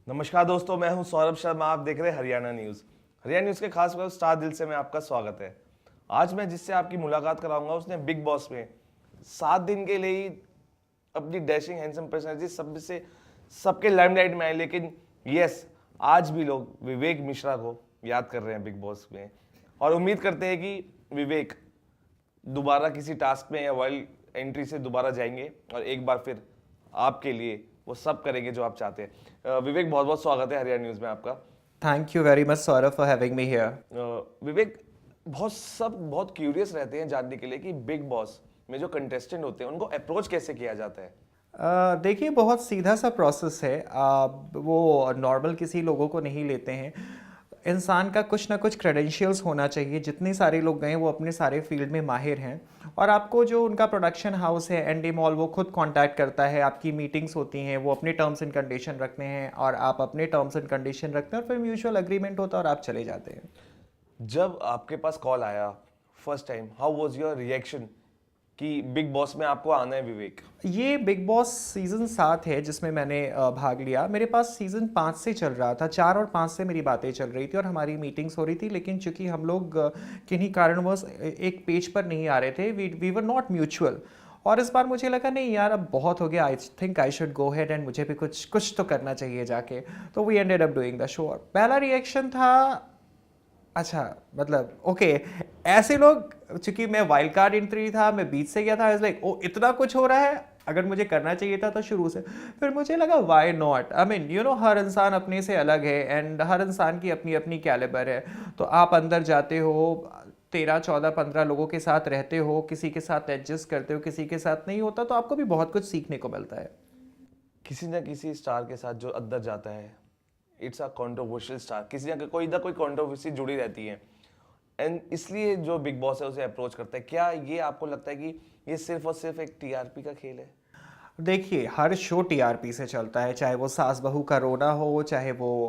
नमस्कार दोस्तों, मैं हूं सौरभ शर्मा। आप देख रहे हैं हरियाणा न्यूज़। हरियाणा न्यूज़ के खास खबर स्टार दिल से में आपका स्वागत है। आज मैं जिससे आपकी मुलाकात कराऊंगा उसने बिग बॉस में 7 दिन के लिए ही अपनी डैशिंग हैंडसम पर्सनैलिटी सबके लाइमलाइट में आए। लेकिन यस, आज भी लोग विवेक मिश्रा को याद कर रहे हैं बिग बॉस में, और उम्मीद करते हैं कि विवेक दोबारा किसी टास्क में या वाइल्ड एंट्री से दोबारा जाएंगे और एक बार फिर आपके लिए वो सब करेंगे जो आप चाहते हैं। विवेक, बहुत बहुत स्वागत है हरियाणा न्यूज़ में आपका। Thank you very much, Saurabh, for having me here. विवेक, बहुत क्यूरियस रहते हैं जानने के लिए कि बिग बॉस में जो कंटेस्टेंट होते हैं उनको अप्रोच कैसे किया जाता है। देखिए, बहुत सीधा सा प्रोसेस है। वो नॉर्मल किसी लोगों को नहीं लेते हैं। इंसान का कुछ ना कुछ क्रेडेंशियल्स होना चाहिए। जितने सारे लोग गए वो अपने सारे फील्ड में माहिर हैं, और आपको जो उनका प्रोडक्शन हाउस है एनडी मॉल, वो खुद कांटेक्ट करता है। आपकी मीटिंग्स होती हैं, वो अपने टर्म्स एंड कंडीशन रखते हैं और आप अपने टर्म्स एंड कंडीशन रखते हैं, और फिर म्यूचुअल अग्रीमेंट होता है और आप चले जाते हैं। जब आपके पास कॉल आया first time, how was your reaction कि बिग बॉस में आपको आना है विवेक? ये बिग बॉस सीज़न 7 है जिसमें मैंने भाग लिया। मेरे पास सीज़न 5 से चल रहा था, 4 और 5 से मेरी बातें चल रही थी और हमारी मीटिंग्स हो रही थी। लेकिन चूंकि हम लोग किन्हीं कारणवश एक पेज पर नहीं आ रहे थे, वी वर नॉट म्यूचुअल। और इस बार मुझे लगा नहीं यार, अब बहुत हो गया, I think I should go head and मुझे भी कुछ तो करना चाहिए जाके। तो we ended up doing the show. पहला रिएक्शन था, अच्छा मतलब ओके, ऐसे लोग, चूंकि मैं वाइल्ड कार्ड एंट्री था, मैं बीच से गया था, लाइक ओ इतना कुछ हो रहा है, अगर मुझे करना चाहिए था तो शुरू से। फिर मुझे लगा why not, I mean you know, हर इंसान अपने से अलग है एंड हर इंसान की अपनी अपनी कैलिबर है। तो आप अंदर जाते हो, 13 14 15 लोगों के साथ रहते हो, किसी के साथ एडजस्ट करते हो, किसी के साथ नहीं होता, तो आपको भी बहुत कुछ सीखने को मिलता है। किसी ना किसी स्टार के साथ जो अंदर जाता है, इट्स अ कंट्रोवर्शियल स्टार, किसी ना कोई कंट्रोवर्सी जुड़ी रहती है, एंड इसलिए जो बिग बॉस है उसे अप्रोच करता है। क्या ये आपको लगता है कि ये सिर्फ और सिर्फ एक टीआरपी का खेल है? देखिए, हर शो टीआरपी से चलता है, चाहे वो सास बहू का रोना हो, चाहे वो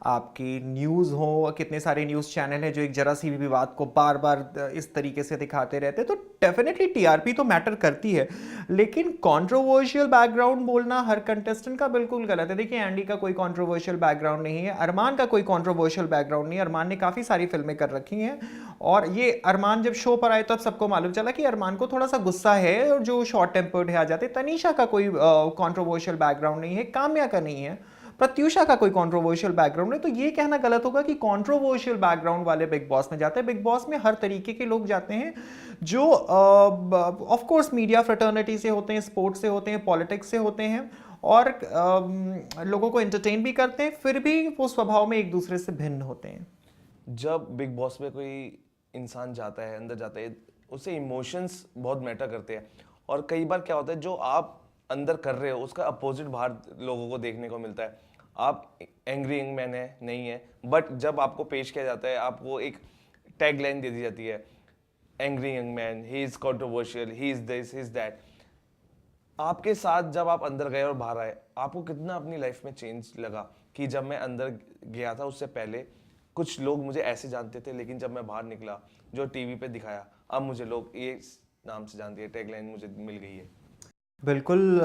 आपकी न्यूज़ हो। कितने सारे न्यूज़ चैनल हैं जो एक जरा सी भी विवाद को बार बार इस तरीके से दिखाते रहते हैं। तो डेफिनेटली टीआरपी तो मैटर करती है, लेकिन कंट्रोवर्शियल बैकग्राउंड बोलना हर कंटेस्टेंट का बिल्कुल गलत है। देखिए, एंडी का कोई कंट्रोवर्शियल बैकग्राउंड नहीं है, अरमान का कोई कंट्रोवर्शियल बैकग्राउंड नहीं है। अरमान ने काफ़ी सारी फिल्में कर रखी हैं, और ये अरमान जब शो पर आए तब सबको मालूम चला कि अरमान को थोड़ा सा गुस्सा है और जो शॉर्ट टेम्पर्ड है आ जाते। तनीषा का कोई कंट्रोवर्शियल बैकग्राउंड नहीं है, काम्या का नहीं है, प्रत्यूषा का कोई कंट्रोवर्शियल बैकग्राउंड नहीं। तो ये कहना गलत होगा कि कंट्रोवर्शियल बैकग्राउंड वाले बिग बॉस में जाते हैं। बिग बॉस में हर तरीके के लोग जाते हैं, जो ऑफ कोर्स मीडिया फ्रेटर्निटी से होते हैं, स्पोर्ट्स से होते हैं, पॉलिटिक्स से होते हैं, और लोगों को एंटरटेन भी करते हैं, फिर भी वो स्वभाव में एक दूसरे से भिन्न होते हैं। जब बिग बॉस में कोई इंसान जाता है, अंदर जाता है, उसे इमोशंस बहुत मैटर करते हैं, और कई बार क्या होता है जो आप अंदर कर रहे हो उसका अपोजिट बाहर लोगों को देखने को मिलता है। आप एंग्री यंग मैन है, नहीं है, बट जब आपको पेश किया जाता है आपको एक टैग लाइन दे दी जाती है, angry young man, he is controversial, he is this, he is that. आपके साथ जब आप अंदर गए और बाहर आए, आपको कितना अपनी लाइफ में चेंज लगा कि जब मैं अंदर गया था उससे पहले कुछ लोग मुझे ऐसे जानते थे, लेकिन जब मैं बाहर निकला, जो टीवी पे दिखाया, अब मुझे लोग ये नाम से जानते हैं, टैगलाइन मुझे मिल गई है। बिल्कुल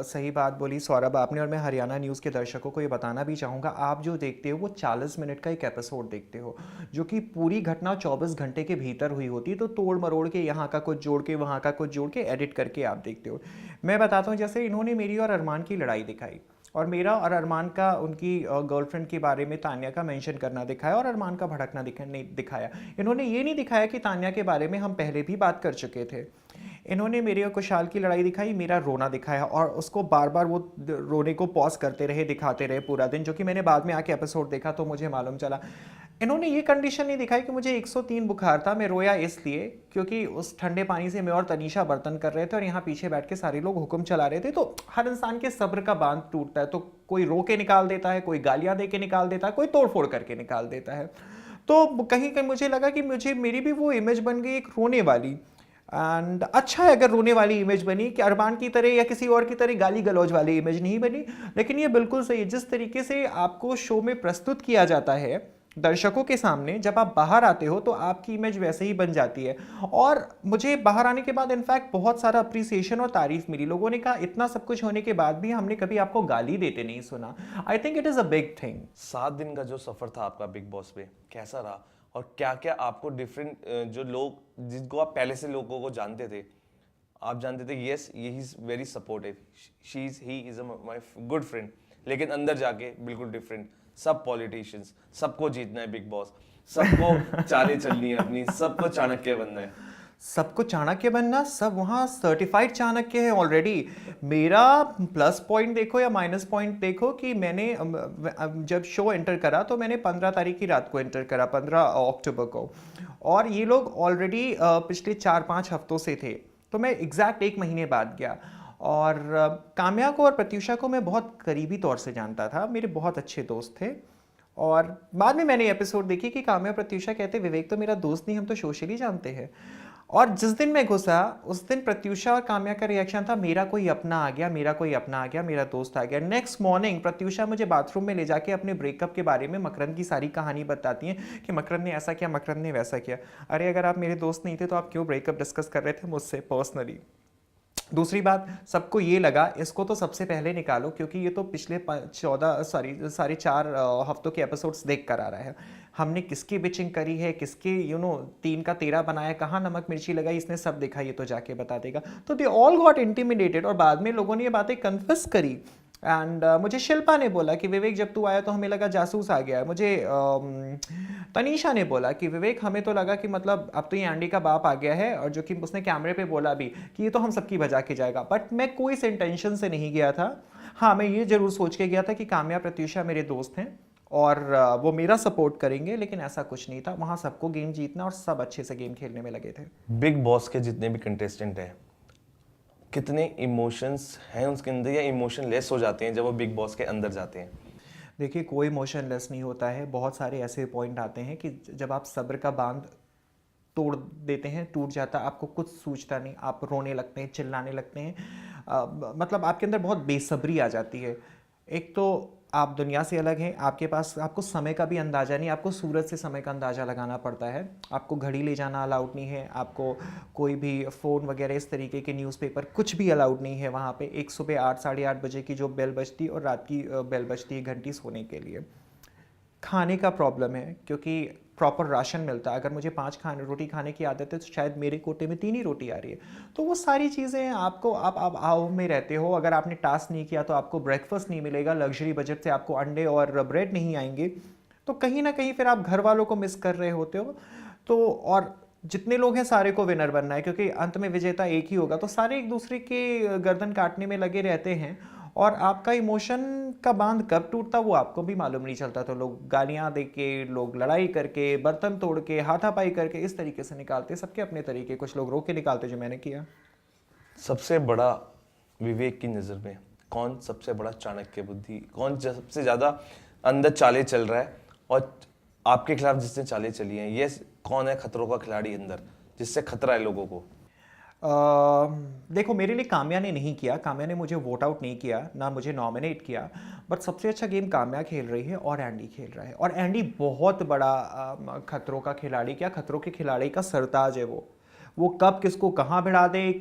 सही बात बोली सौरभ आपने। और मैं हरियाणा न्यूज़ के दर्शकों को ये बताना भी चाहूँगा, आप जो देखते हो वो 40 मिनट का एक एपिसोड देखते हो, जो कि पूरी घटना 24 घंटे के भीतर हुई होती है। तो तोड़ मरोड़ के, यहाँ का कुछ जोड़ के, वहाँ का कुछ जोड़ के एडिट करके आप देखते हो। मैं बताता हूँ, जैसे इन्होंने मेरी और अरमान की लड़ाई दिखाई, और मेरा और अरमान का उनकी गर्लफ्रेंड के बारे में तान्या का मेंशन करना दिखाया, और अरमान का भड़कना नहीं दिखाया। इन्होंने ये नहीं दिखाया कि तान्या के बारे में हम पहले भी बात कर चुके थे। इन्होंने मेरी और कुशाल की लड़ाई दिखाई, मेरा रोना दिखाया, और उसको बार बार वो रोने को पॉज करते रहे, दिखाते रहे पूरा दिन, जो कि मैंने बाद में आके एपिसोड देखा तो मुझे मालूम चला। इन्होंने ये कंडीशन नहीं दिखाई कि मुझे 103 बुखार था, मैं रोया इसलिए क्योंकि उस ठंडे पानी से मैं और तनीषा बर्तन कर रहे थे और यहाँ पीछे बैठ के सारे लोग हुक्म चला रहे थे। तो हर इंसान के सब्र का बांध टूटता है, तो कोई रो के निकाल देता है, कोई गालियां दे के निकाल देता है, कोई तोड़ फोड़ करके निकाल देता है। तो कहीं कहीं मुझे लगा कि मेरी भी वो इमेज बन गई एक रोने वाली। एंड अच्छा है अगर रोने वाली इमेज बनी, कि अरमान की तरह या किसी और की तरह गाली गलौज वाली इमेज नहीं बनी। लेकिन ये बिल्कुल सही है, जिस तरीके से आपको शो में प्रस्तुत किया जाता है दर्शकों के सामने जब आप बाहर आते हो तो आपकी इमेज वैसे ही बन जाती है। और मुझे बाहर आने के बाद इनफैक्ट बहुत सारा अप्रिसिएशन और तारीफ मिली। लोगों ने कहा इतना सब कुछ होने के बाद भी हमने कभी आपको गाली देते नहीं सुना। I think it is a big thing. 7 दिन का जो सफर था आपका बिग बॉस पे, कैसा रहा? और क्या क्या आपको डिफरेंट, जो लोग जिनको आप पहले से लोगों को जानते थे, आप जानते थे यस ये he is very supportive, he is my good friend, लेकिन अंदर जाके बिल्कुल डिफरेंट। सब पॉलिटिशियंस, सबको जीतना है बिग बॉस, सबको चालें चलनी है अपनी, सबको चाणक्य बनना है। सबको चाणक्य बनना, सब वहाँ सर्टिफाइड चाणक्य है ऑलरेडी। मेरा प्लस पॉइंट देखो या माइनस पॉइंट देखो कि मैंने जब शो एंटर करा तो मैंने 15 तारीख की रात को एंटर करा, 15 अक्टूबर को। और ये लोग ऑलरेडी पिछले 4-5 हफ्तों से थे, तो मैं एग्जैक्ट 1 महीने बाद गया। और काम्या को और प्रत्यूषा को मैं बहुत करीबी तौर से जानता था, मेरे बहुत अच्छे दोस्त थे। और बाद में मैंने एपिसोड देखी कि काम्या प्रत्यूषा कहते विवेक तो मेरा दोस्त नहीं, हम तो सोशली जानते हैं। और जिस दिन मैं घुसा उस दिन प्रत्यूषा और काम्या का रिएक्शन था मेरा कोई अपना आ गया, मेरा कोई अपना आ गया, मेरा दोस्त आ गया। नेक्स्ट मॉर्निंग प्रत्यूषा मुझे बाथरूम में ले जाके अपने ब्रेकअप के बारे में मकरंद की सारी कहानी बताती हैं कि मकरंद ने ऐसा किया, मकरंद ने वैसा किया। अरे अगर आप मेरे दोस्त नहीं थे तो आप क्यों ब्रेकअप डिस्कस कर रहे थे मुझसे पर्सनली? दूसरी बात, सबको ये लगा इसको तो सबसे पहले निकालो क्योंकि ये तो पिछले 4.5 हफ्तों के एपिसोड्स देख कर आ रहा है। हमने किसकी बिचिंग करी है, किसके 3 का 13 बनाया, कहाँ नमक मिर्ची लगाई, इसने सब देखा, ये तो जाके बता देगा। तो दे ऑल गॉट इंटिमिडेटेड और बाद में लोगों ने ये बातें कन्फेस करी। एंड मुझे शिल्पा ने बोला कि विवेक जब तू आया तो हमें लगा जासूस आ गया है। मुझे तनीषा ने बोला कि विवेक हमें तो लगा कि मतलब अब तो ये एंडी का बाप आ गया है, और जो कि उसने कैमरे पे बोला भी कि ये तो हम सबकी बजा के जाएगा। बट मैं कोई इस इंटेंशन से नहीं गया था। हाँ, मैं ये जरूर सोच के गया था कि काम्या प्रत्यूषा मेरे दोस्त हैं और वो मेरा सपोर्ट करेंगे, लेकिन ऐसा कुछ नहीं था। वहाँ सबको गेम जीतना और सब अच्छे से गेम खेलने में लगे थे। बिग बॉस के जितने भी कंटेस्टेंट हैं, कितने इमोशंस हैं उसके अंदर, या इमोशन लेस हो जाते हैं जब वो बिग बॉस के अंदर जाते हैं? देखिए, कोई इमोशनलेस नहीं होता है। बहुत सारे ऐसे पॉइंट आते हैं कि जब आप सब्र का बांध तोड़ देते हैं, टूट जाता, आपको कुछ सूझता नहीं, आप रोने लगते हैं, चिल्लाने लगते हैं। मतलब आपके अंदर बहुत बेसब्री आ जाती है। एक तो आप दुनिया से अलग हैं, आपके पास आपको समय का भी अंदाज़ा नहीं, आपको सूरज से समय का अंदाज़ा लगाना पड़ता है। आपको घड़ी ले जाना अलाउड नहीं है, आपको कोई भी फ़ोन वगैरह इस तरीके के न्यूज़पेपर कुछ भी अलाउड नहीं है वहाँ पे। एक सुबह 8 साढ़े 8 बजे की जो बेल बजती और रात की बेल बजती है घंटी सोने के लिए। खाने का प्रॉब्लम है क्योंकि प्रॉपर राशन मिलता है। अगर मुझे 5 रोटी खाने की आदत है तो शायद मेरे कोटे में 3 ही रोटी आ रही है। तो वो सारी चीज़ें आपको, आप आओ में रहते हो, अगर आपने टास्क नहीं किया तो आपको ब्रेकफास्ट नहीं मिलेगा, लग्जरी बजट से आपको अंडे और ब्रेड नहीं आएंगे। तो कहीं ना कहीं फिर आप घर वालों को मिस कर रहे होते हो। तो और जितने लोग हैं सारे को विनर बनना है क्योंकि अंत में विजेता एक ही होगा। तो सारे एक दूसरे के गर्दन काटने में लगे रहते हैं और आपका इमोशन का बांध कब टूटता वो आपको भी मालूम नहीं चलता। तो लोग गालियां दे के, लोग लड़ाई करके, बर्तन तोड़ के, हाथापाई करके इस तरीके से निकालते, सबके अपने तरीके। कुछ लोग रो के निकालते जो मैंने किया। सबसे बड़ा विवेक की नज़र में कौन सबसे बड़ा चाणक्य बुद्धि, कौन सबसे ज़्यादा अंदर चालें चल रहा है, और आपके खिलाफ जिसने चालें चली हैं, ये कौन है खतरों का खिलाड़ी अंदर जिससे खतरा है लोगों को? देखो, मेरे लिए काम्या ने नहीं किया, काम्या ने मुझे वोट आउट नहीं किया, ना मुझे नॉमिनेट किया। बट सबसे अच्छा गेम काम्या खेल रही है और एंडी खेल रहा है। और एंडी बहुत बड़ा खतरों का खिलाड़ी, क्या खतरों के खिलाड़ी का सरताज है वो कब किसको कहाँ भिड़ा दे,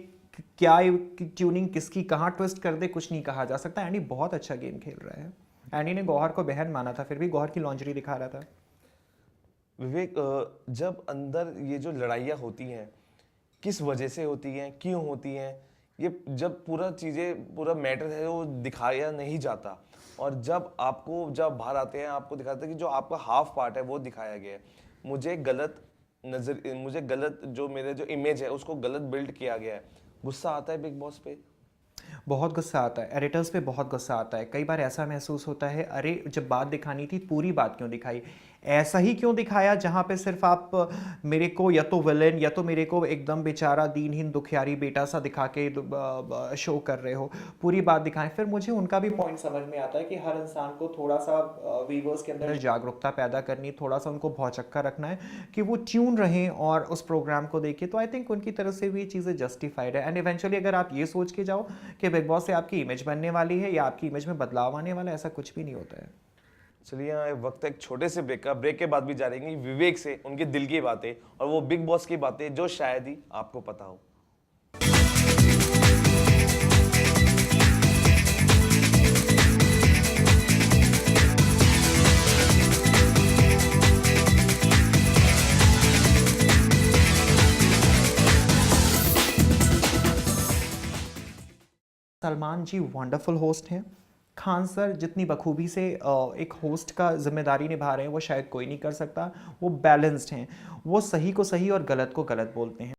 क्या ट्यूनिंग किसकी कहाँ ट्विस्ट कर दे, कुछ नहीं कहा जा सकता। एंडी बहुत अच्छा गेम खेल रहा है। एंडी ने गौहर को बहन माना था, फिर भी गौहर की लॉन्जरी दिखा रहा था। विवेक, जब अंदर ये जो लड़ाइयाँ होती हैं, किस वजह से होती हैं, क्यों होती हैं, ये जब पूरा मैटर है वो दिखाया नहीं जाता, और जब बाहर आते हैं आपको दिखाते हैं कि जो आपका हाफ पार्ट है वो दिखाया गया है। मुझे गलत जो मेरे जो इमेज है उसको गलत बिल्ड किया गया है। गुस्सा आता है बिग बॉस पे? बहुत गुस्सा आता है, एडिटर्स पे बहुत गुस्सा आता है। कई बार ऐसा महसूस होता है, अरे जब बात दिखानी थी पूरी बात क्यों दिखाई, ऐसा ही क्यों दिखाया जहाँ पे सिर्फ आप मेरे को या तो विलेन या तो मेरे को एकदम बेचारा दीनहीन दुखियारी बेटा सा दिखा के शो कर रहे हो। पूरी बात दिखाएं। फिर मुझे उनका भी पॉइंट समझ में आता है कि हर इंसान को थोड़ा सा व्यूअर्स के अंदर जागरूकता पैदा करनी, थोड़ा सा उनको भौचक्का रखना है कि वो ट्यून रहें और उस प्रोग्राम को देखें। तो आई थिंक उनकी तरफ से भी चीज़ें जस्टिफाइड है। एंड इवेंचुअली अगर आप ये सोच के जाओ कि बिग बॉस से आपकी इमेज बनने वाली है या आपकी इमेज में बदलाव आने वाला है, ऐसा कुछ भी नहीं होता है। चलिए यहाँ वक्त है एक छोटे से ब्रेक का। ब्रेक के बाद भी जानेंगे विवेक से उनके दिल की बातें और वो बिग बॉस की बातें जो शायद ही आपको पता हो। सलमान जी वंडरफुल होस्ट हैं। खान सर जितनी बखूबी से एक होस्ट का जिम्मेदारी निभा रहे हैं वो शायद कोई नहीं कर सकता। वो बैलेंस्ड हैं, वो सही को सही और गलत को गलत बोलते हैं।